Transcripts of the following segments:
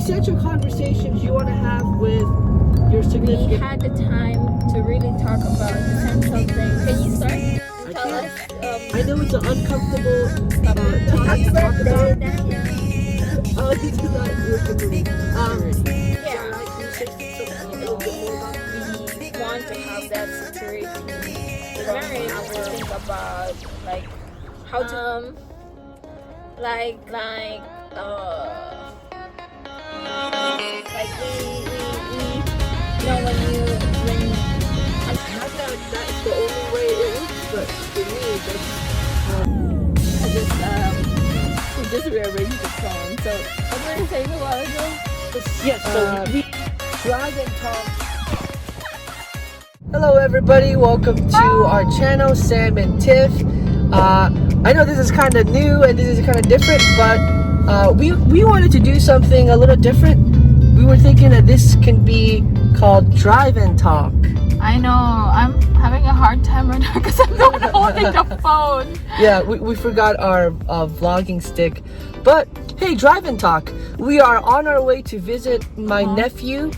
essential conversations you want to have with your significant. We had the time to really talk about essential things. Can you start? Tell us. I know it's an uncomfortable topic to talk about. Oh, this is not working for me. Yeah. Can you say a little bit more about it? We want to have that security in marriage. We think about like how to like we you know when Not that that's the only way it is, but for me, we just rearranged the phone. So what were you saying a while ago? yes. So we drive and talk. Hello, everybody. Welcome to our channel, Sam and Tiff. I know this is kind of new and this is kind of different, but we wanted to do something a little different. We were thinking that this can be called drive and talk. I know. I'm having a hard time right now because I'm not holding the phone. Yeah, we forgot our vlogging stick. But hey, drive and talk. We are on our way to visit my nephew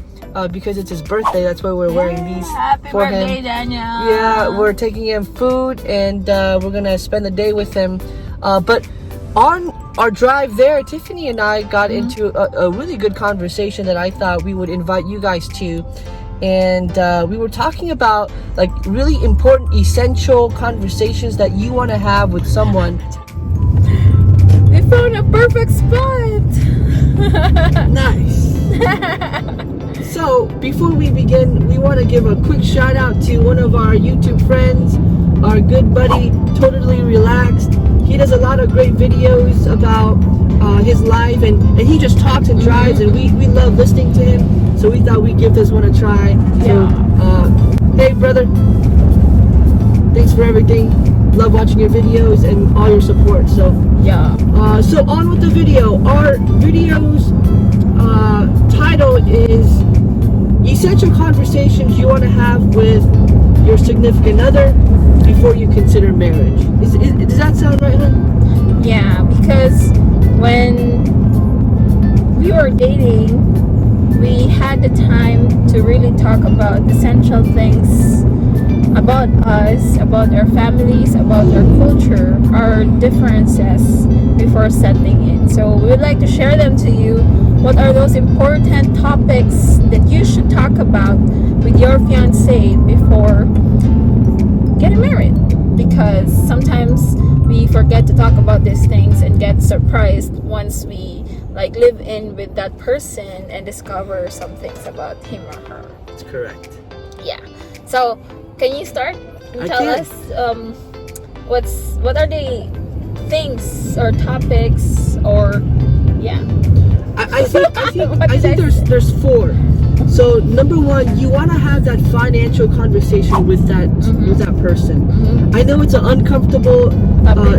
because it's his birthday. That's why we're wearing these Happy for birthday, him. Daniel. Yeah, we're taking him food and we're gonna spend the day with him. But on our drive there, Tiffany and I got into a really good conversation that I thought we would invite you guys to. And we were talking about like really important, essential conversations that you want to have with someone. We found a perfect spot. Nice. So before we begin, we want to give a quick shout out to one of our YouTube friends, our good buddy, Totally Relaxed. He does a lot of great videos about his life, and he just talks and drives, and we love listening to him. So we thought we'd give this one a try. So, hey brother, thanks for everything. Love watching your videos and all your support. So Yeah. so on with the video. Our video's title is Essential Conversations You Want to Have with Your Significant Other Before You Consider Marriage. Does that sound right, hon? Yeah, because when we were dating, we had the time to really talk about essential things about us, about our families, about our culture, our differences before settling in. So we would like to share them to you. What are those important topics that you should talk about with your fiancé before getting married? Because sometimes we forget to talk about these things and get surprised once we like live in with that person and discover some things about him or her. That's correct. Yeah. So can you start and tell can. us what are the things or topics or I think there's four. So number one, you want to have that financial conversation with that person. I know it's an uncomfortable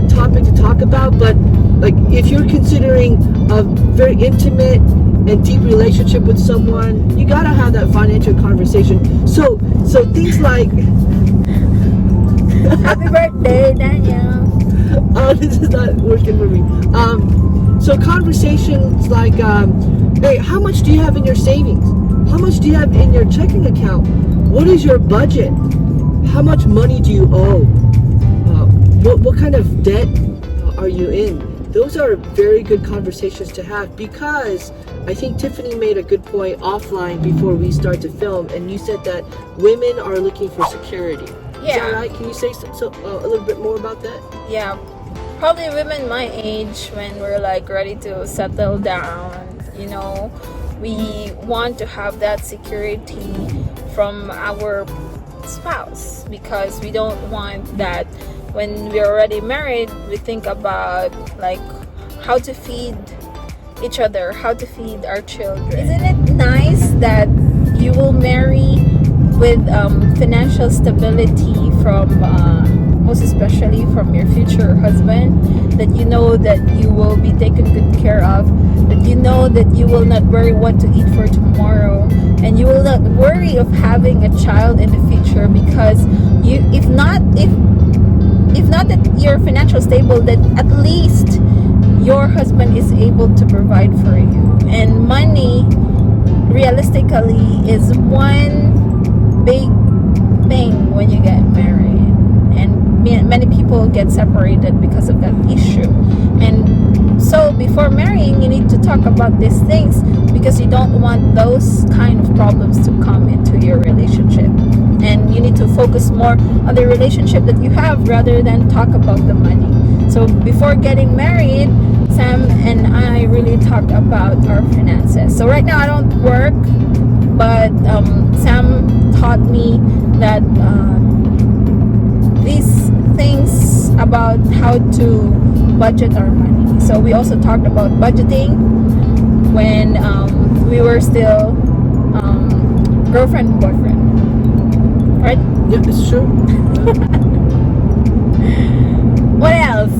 topic to talk about, but like if you're considering a very intimate and deep relationship with someone, you gotta have that financial conversation. So things like Happy birthday, Daniel. oh, this is not working for me. So conversations like, hey, how much do you have in your savings? How much do you have in your checking account? What is your budget? How much money do you owe? What kind of debt are you in? Those are very good conversations to have, because I think Tiffany made a good point offline before we start to film, and you said that women are looking for security. Yeah. Is that right? Can you say a little bit more about that? Yeah, probably women my age, when we're like ready to settle down, you know, we want to have that security from our spouse, because we don't want that when we're already married we think about like how to feed each other, how to feed our children. Isn't it nice that you will marry with financial stability from most especially from your future husband, that you know that you will be taken good care of, that you know that you will not worry what to eat for tomorrow, and you will not worry of having a child in the future, because you if not that you're financially stable, that at least your husband is able to provide for you. And money, realistically, is one big thing when you get married. And many people get separated because of that issue. And so before marrying, you need to talk about these things, because you don't want those kind of problems to come into your relationship. And you need to focus more on the relationship that you have rather than talk about the money. So before getting married, Sam and I really talked about our finances. So right now I don't work, but Sam taught me that these things about how to budget our money. So we also talked about budgeting when we were still girlfriend and boyfriend, right? Yeah, it's true. What else?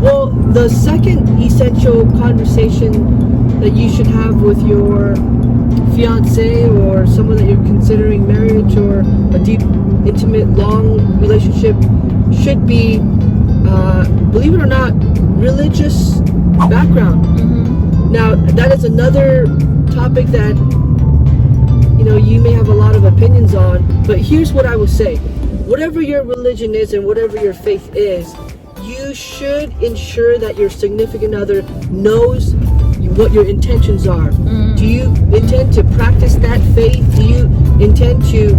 Well, the second essential conversation that you should have with your fiance or someone that you're considering marriage or a deep, intimate, long relationship should be, believe it or not, religious background. Mm-hmm. Now, that is another topic that, you know, you may have a lot of opinions on, but here's what I will say. Whatever your religion is and whatever your faith is, you should ensure that your significant other knows what your intentions are. Do you intend to practice that faith? Do you intend to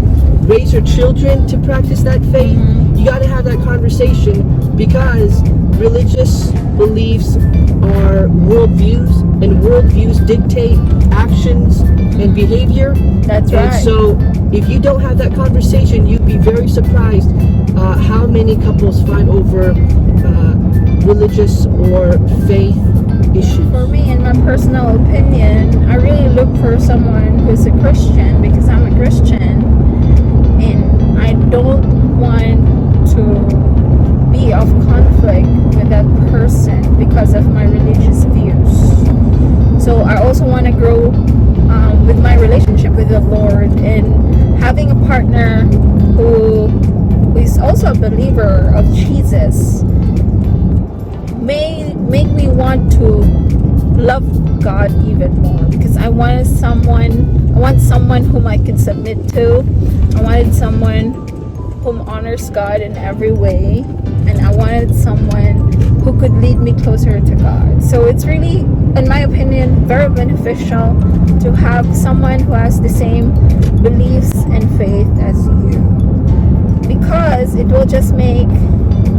raise your children to practice that faith? You got to have that conversation, because religious beliefs are worldviews, and worldviews dictate actions and behavior. That's right. And so if you don't have that conversation, you'd be very surprised how many couples fight over religious or faith issues. For me, in my personal opinion, I really look for someone who's a Christian, because I'm a Christian, and I don't want to be of conflict with that person because of my religious views. So I also want to grow with my relationship with the Lord, and having a partner who is also a believer of Jesus may make me want to love God even more, because I want someone whom I can submit to. I wanted someone whom honors God in every way, and I wanted someone who could lead me closer to God. So it's really, in my opinion, very beneficial to have someone who has the same beliefs and faith as you, because it will just make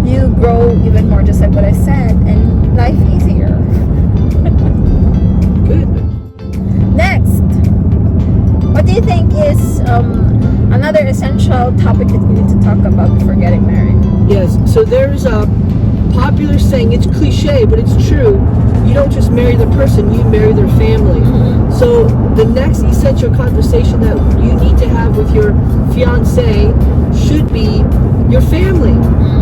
you grow even more, just like what I said, and life easier. Good. Next, what do you think is another essential topic that you need to talk about before getting married? Yes, so there's a popular saying, it's cliche, but it's true. You don't just marry the person, you marry their family. So the next essential conversation that you need to have with your fiance should be your family,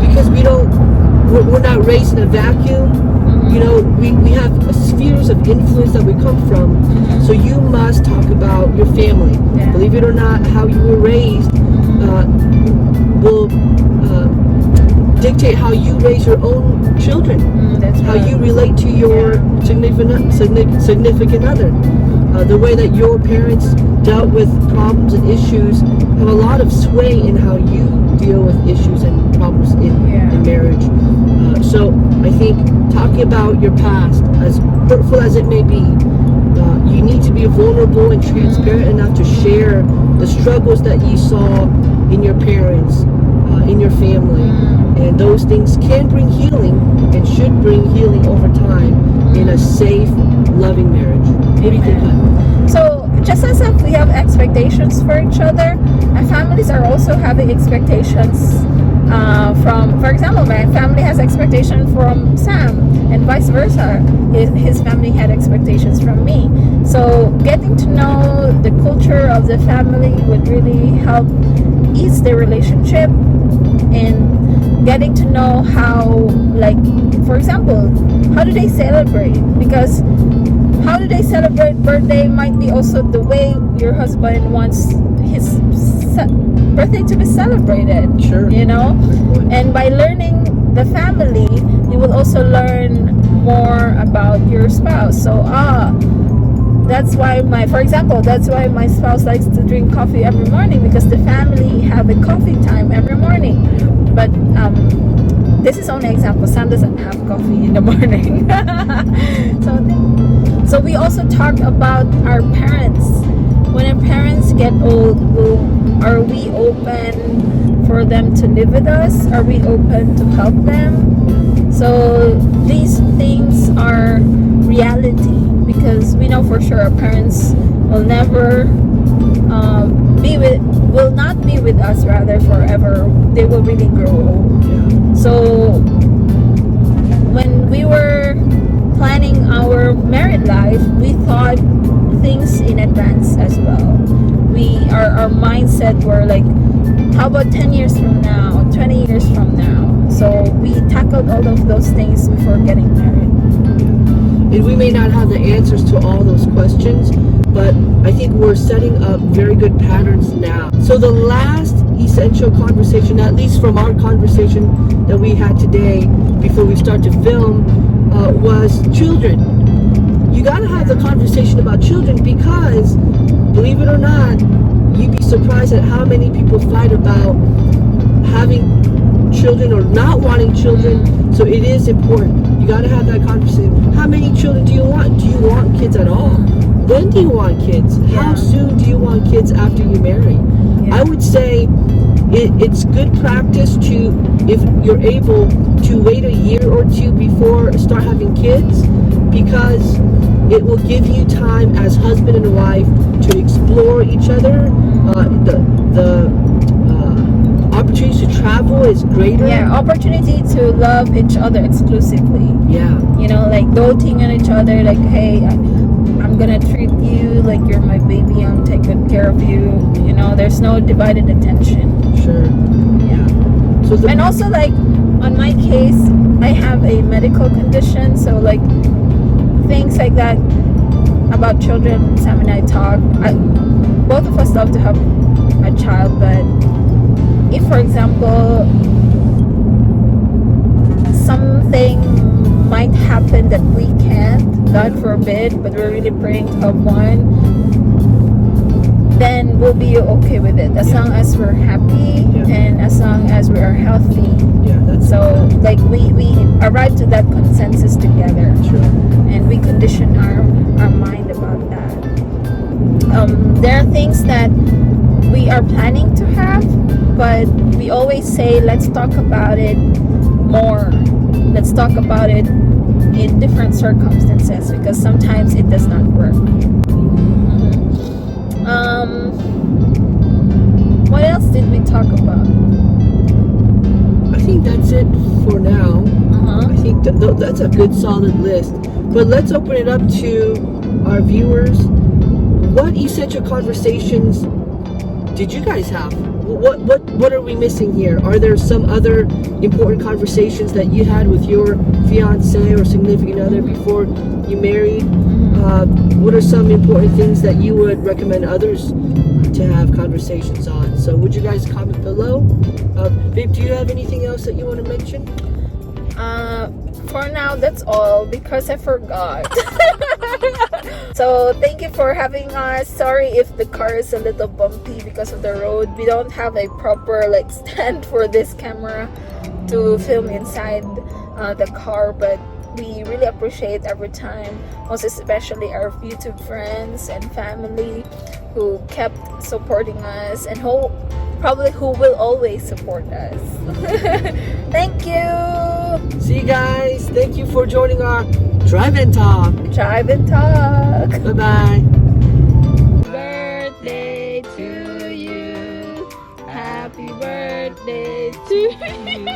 because we're not raised in a vacuum. You know, we have spheres of influence that we come from. So you must talk about your family. Yeah. Believe it or not, how you were raised will dictate how you raise your own children. That's How right. you relate to your significant other. The way that your parents dealt with problems and issues have a lot of sway in how you deal with issues and problems in marriage. So I think talking about your past, as hurtful as it may be, you need to be vulnerable and transparent enough to share the struggles that you saw in your parents, in your family. And those things can bring healing and should bring healing over time in a safe, loving marriage. What do you think, Hannah? So just as if we have expectations for each other, our families are also having expectations from, for example, my family has expectations from Sam, and vice versa. His family had expectations from me. So getting to know the culture of the family would really help ease the relationship, and getting to know how, like, for example, how do they celebrate? Because how do they celebrate birthday might be also the way your husband wants his birthday to be celebrated. Sure. You know? And by learning the family, you will also learn more about your spouse. So that's why that's why my spouse likes to drink coffee every morning, because the family have a coffee time every morning. But this is only example. Sam doesn't have coffee in the morning. So we also talked about our parents. When our parents get old, are we open for them to live with us? Are we open to help them? So these things are reality, because we know for sure our parents will never will not be with us rather forever. They will really grow old. Yeah. So when we were planning our married life, we thought things in advance as well. Our mindset were like, how about 10 years from now, 20 years from now? So we tackled all of those things before getting married. And we may not have the answers to all those questions, but I think we're setting up very good patterns now. So the last essential conversation, at least from our conversation that we had today before we start to film, was children. You got to have the conversation about children, because, believe it or not, you'd be surprised at how many people fight about having children or not wanting children. So it is important. You got to have that conversation. How many children do you want? Do you want kids at all? When do you want kids? Yeah. How soon do you want kids after you marry? Yeah. I would say it's good practice to, if you're able to wait a year or two before start having kids, because it will give you time as husband and wife to explore each other. The opportunities to travel is greater. Yeah, opportunity to love each other exclusively. Yeah. You know, like doting on each other, like, hey, I'm gonna treat you like you're my baby, I'm take good care of you. You know, there's no divided attention. Sure. Yeah. So And also, like, on my case, I have a medical condition, so like things like that about children, Sam and I talk. Both of us love to have a child, but if, for example, something might happen that we can't, God forbid, but we're really praying to have one, then we'll be okay with it, as long as we're happy and as long as we are healthy. Yeah, that's so like we arrived to that consensus together. true. And we condition our mind about that. There are things that we are planning to have, but we always say, let's talk about it more. Let's talk about it in different circumstances, because sometimes it does not work. What else did we talk about? I think that's it for now. I think that's a good solid list. But let's open it up to our viewers. What essential conversations did you guys have? What are we missing here? Are there some other important conversations that you had with your fiance or significant other before you married? What are some important things that you would recommend others to have conversations on? So would you guys comment below? Babe, do you have anything else that you want to mention? For now, that's all, because I forgot. So thank you for having us. Sorry if the car is a little bumpy because of the road. We don't have a proper like stand for this camera to film inside the car, but we really appreciate every time, most especially our YouTube friends and family who kept supporting us, and who will always support us. Thank you. See you guys. Thank you for joining our Drive and Talk. Drive and talk. Bye-bye. Birthday to you. Happy birthday to you.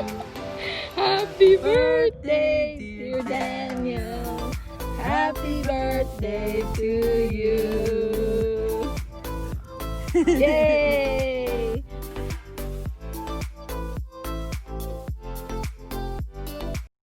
Happy birthday, dear Daniel. Happy birthday to you. Yay!